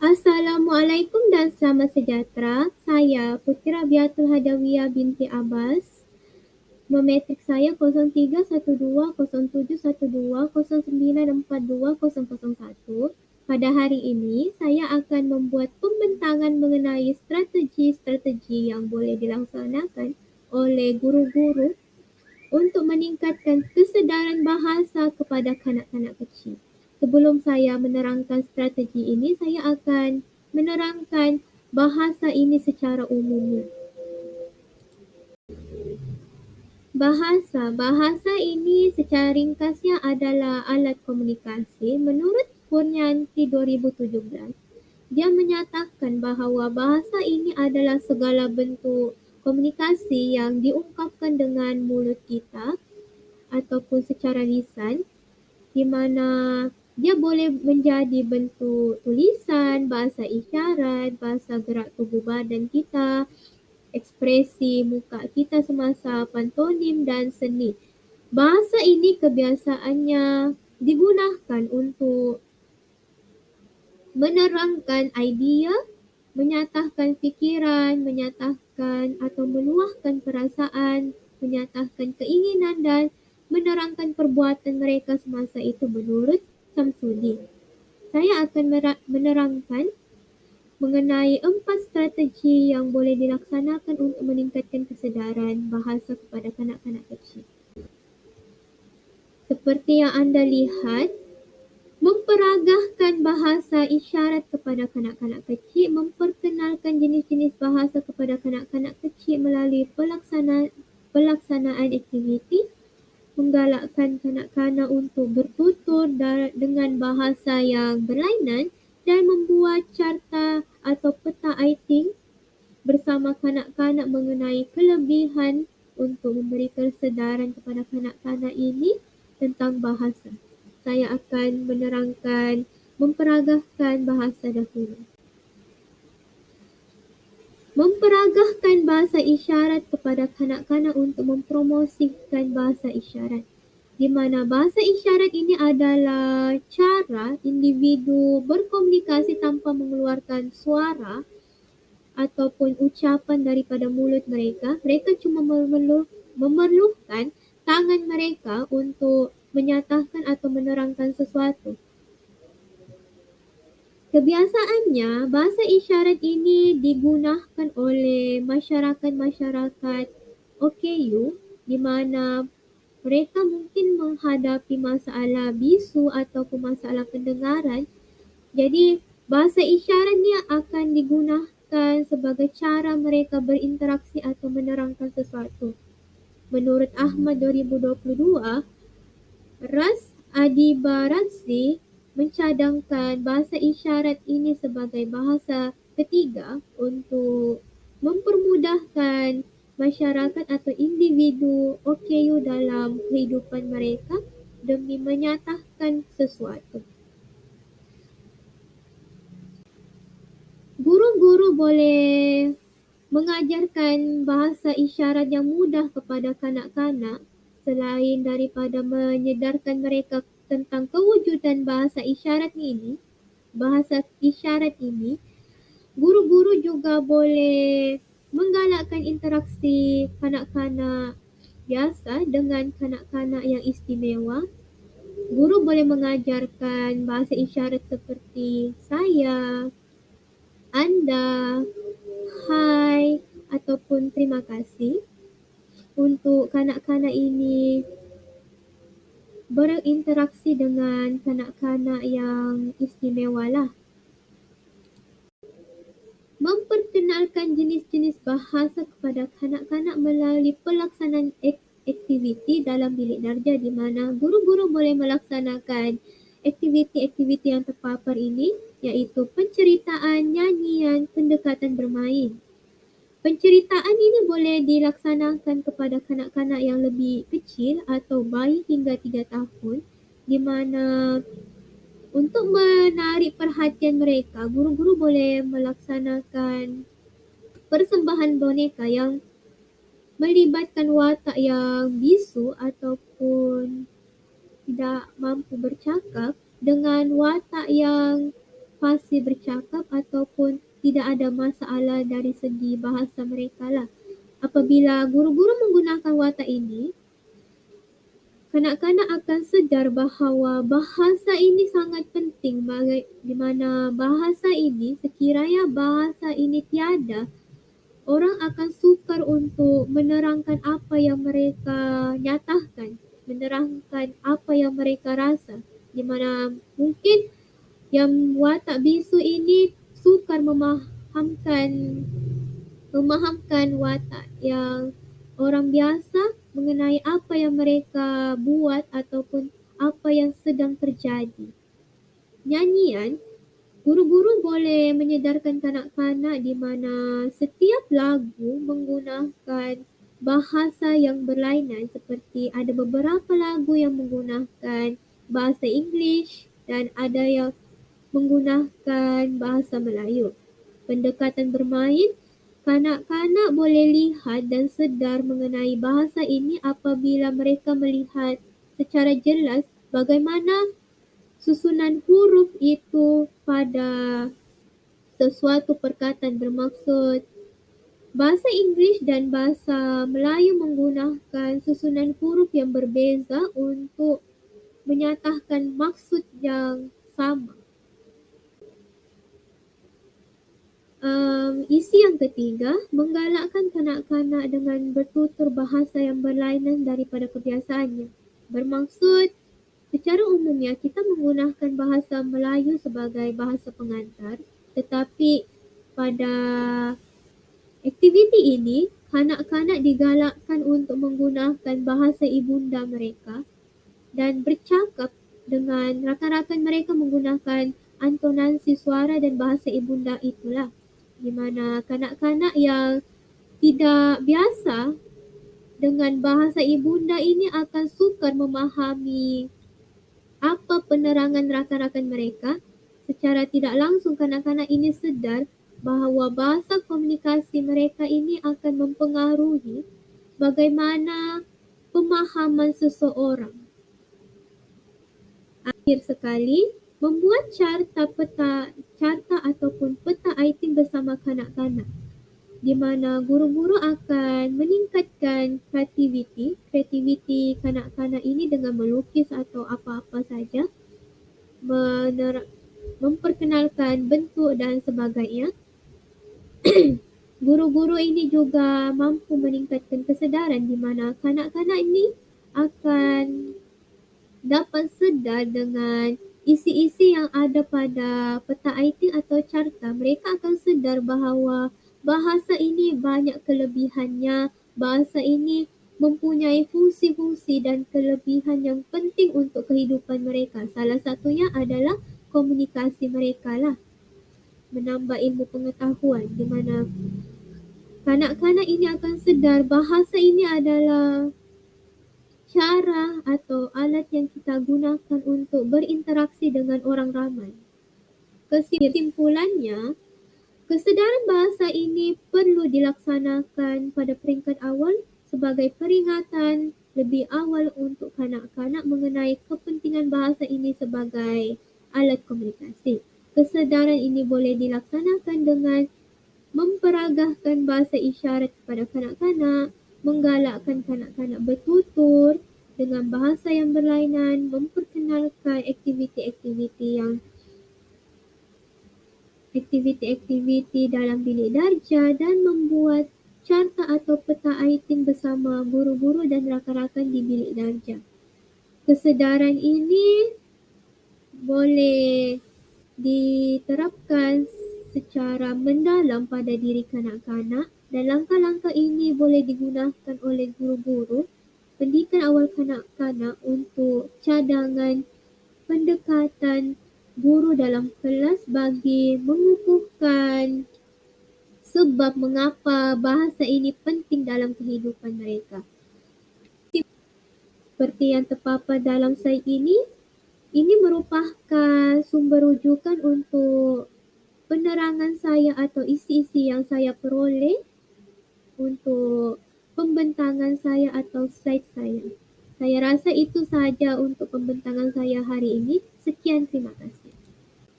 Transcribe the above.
Assalamualaikum dan selamat sejahtera. Saya Putri Rabiatul Hadawiyah binti Abbas. Nometrik saya 0312071209420001. Pada hari ini, saya akan membuat pembentangan mengenai strategi-strategi yang boleh dilaksanakan oleh guru-guru untuk meningkatkan kesedaran bahasa kepada kanak-kanak kecil. Sebelum saya menerangkan strategi ini, saya akan menerangkan bahasa ini secara umumnya. Bahasa ini secara ringkasnya adalah alat komunikasi. Menurut Kurnianti 2017, dia menyatakan bahawa bahasa ini adalah segala bentuk komunikasi yang diungkapkan dengan mulut kita ataupun secara lisan, di mana dia boleh menjadi bentuk tulisan, bahasa isyarat, bahasa gerak tubuh badan kita, ekspresi muka kita semasa pantomim dan seni. Bahasa ini kebiasaannya digunakan untuk menerangkan idea, menyatakan fikiran, menyatakan atau meluahkan perasaan, menyatakan keinginan dan menerangkan perbuatan mereka semasa itu menurut Samsudin. Saya akan menerangkan mengenai 4 strategi yang boleh dilaksanakan untuk meningkatkan kesedaran bahasa kepada kanak-kanak kecil. Seperti yang anda lihat, memperagahkan bahasa isyarat kepada kanak-kanak kecil, memperkenalkan jenis-jenis bahasa kepada kanak-kanak kecil melalui pelaksanaan aktiviti, menggalakkan kanak-kanak untuk bertutur dengan bahasa yang berlainan dan membuat carta atau peta iting bersama kanak-kanak mengenai kelebihan untuk memberi kesedaran kepada kanak-kanak ini tentang bahasa. Saya akan menerangkan memperagahkan bahasa dahulu. Memperagahkan bahasa isyarat kepada kanak-kanak untuk mempromosikan bahasa isyarat, di mana bahasa isyarat ini adalah cara individu berkomunikasi tanpa mengeluarkan suara ataupun ucapan daripada mulut mereka. Mereka cuma memerlukan tangan mereka untuk menyatakan atau menerangkan sesuatu. Kebiasaannya, bahasa isyarat ini digunakan oleh masyarakat-masyarakat OKU di mana mereka mungkin menghadapi masalah bisu ataupun masalah pendengaran. Jadi, bahasa isyarat ni akan digunakan sebagai cara mereka berinteraksi atau menerangkan sesuatu. Menurut Ahmad 2022, Ras Adibaratsi mencadangkan bahasa isyarat ini sebagai bahasa ketiga untuk mempermudahkan masyarakat atau individu OKU dalam kehidupan mereka demi menyatakan sesuatu. Guru-guru boleh mengajarkan bahasa isyarat yang mudah kepada kanak-kanak selain daripada menyedarkan mereka tentang kewujudan bahasa isyarat ini. Guru-guru juga boleh menggalakkan interaksi kanak-kanak biasa dengan kanak-kanak yang istimewa. Guru boleh mengajarkan bahasa isyarat seperti saya, anda, hai ataupun terima kasih untuk kanak-kanak ini berinteraksi dengan kanak-kanak yang istimewa lah. Memperkenalkan jenis-jenis bahasa kepada kanak-kanak melalui pelaksanaan aktiviti dalam bilik darjah di mana guru-guru boleh melaksanakan aktiviti-aktiviti yang terpapar ini, iaitu penceritaan, nyanyian, pendekatan bermain. Penceritaan ini boleh dilaksanakan kepada kanak-kanak yang lebih kecil atau bayi hingga 3 tahun, di mana untuk menarik perhatian mereka, guru-guru boleh melaksanakan persembahan boneka yang melibatkan watak yang bisu ataupun tidak mampu bercakap dengan watak yang fasih bercakap ataupun tidak ada masalah dari segi bahasa mereka lah. Apabila guru-guru menggunakan watak ini, kanak-kanak akan sedar bahawa bahasa ini sangat penting, di mana bahasa ini, sekiranya bahasa ini tiada, orang akan sukar untuk menerangkan apa yang mereka nyatakan, menerangkan apa yang mereka rasa, di mana mungkin yang watak bisu ini sukar memahamkan watak yang orang biasa mengenai apa yang mereka buat ataupun apa yang sedang terjadi. Nyanyian, guru-guru boleh menyedarkan kanak-kanak di mana setiap lagu menggunakan bahasa yang berlainan, seperti ada beberapa lagu yang menggunakan bahasa English dan ada yang menggunakan bahasa Melayu. Pendekatan bermain, kanak-kanak boleh lihat dan sedar mengenai bahasa ini apabila mereka melihat secara jelas bagaimana susunan huruf itu pada sesuatu perkataan bermaksud. Bahasa Inggeris dan bahasa Melayu menggunakan susunan huruf yang berbeza untuk menyatakan maksud yang sama. Isi yang ketiga, menggalakkan kanak-kanak dengan bertutur bahasa yang berlainan daripada kebiasaannya. Bermaksud, secara umumnya kita menggunakan bahasa Melayu sebagai bahasa pengantar, tetapi pada aktiviti ini, kanak-kanak digalakkan untuk menggunakan bahasa ibunda mereka dan bercakap dengan rakan-rakan mereka menggunakan intonasi suara dan bahasa ibunda itulah, di mana kanak-kanak yang tidak biasa dengan bahasa ibunda ini akan sukar memahami apa penerangan rakan-rakan mereka. Secara tidak langsung kanak-kanak ini sedar bahawa bahasa komunikasi mereka ini akan mempengaruhi bagaimana pemahaman seseorang. Akhir sekali, membuat carta ataupun peta item bersama kanak-kanak, di mana guru-guru akan meningkatkan kreativiti kanak-kanak ini dengan melukis atau apa-apa saja, memperkenalkan bentuk dan sebagainya. Guru-guru ini juga mampu meningkatkan kesedaran di mana kanak-kanak ini akan dapat sedar dengan isi-isi yang ada pada peta item atau carta. Mereka akan sedar bahawa bahasa ini banyak kelebihannya, bahasa ini mempunyai fungsi-fungsi dan kelebihan yang penting untuk kehidupan mereka. Salah satunya adalah komunikasi mereka lah, menambah ilmu pengetahuan, di mana kanak-kanak ini akan sedar bahasa ini adalah cara atau alat yang kita gunakan untuk berinteraksi dengan orang ramai. Kesimpulannya, kesedaran bahasa ini perlu dilaksanakan pada peringkat awal sebagai peringatan lebih awal untuk kanak-kanak mengenai kepentingan bahasa ini sebagai alat komunikasi. Kesedaran ini boleh dilaksanakan dengan memperagahkan bahasa isyarat kepada kanak-kanak, menggalakkan kanak-kanak bertutur dengan bahasa yang berlainan, memperkenalkan aktiviti dalam bilik darjah dan membuat carta atau peta item bersama guru-guru dan rakan-rakan di bilik darjah. Kesedaran ini boleh diterapkan secara mendalam pada diri kanak-kanak dan langkah-langkah ini boleh digunakan oleh guru-guru pendidikan awal kanak-kanak untuk cadangan pendekatan guru dalam kelas bagi mengukuhkan sebab mengapa bahasa ini penting dalam kehidupan mereka. Seperti yang terpapar dalam slide ini merupakan sumber rujukan untuk penerangan saya atau isi-isi yang saya peroleh untuk pembentangan saya atau slide saya. Saya rasa itu sahaja untuk pembentangan saya hari ini. Sekian, terima kasih.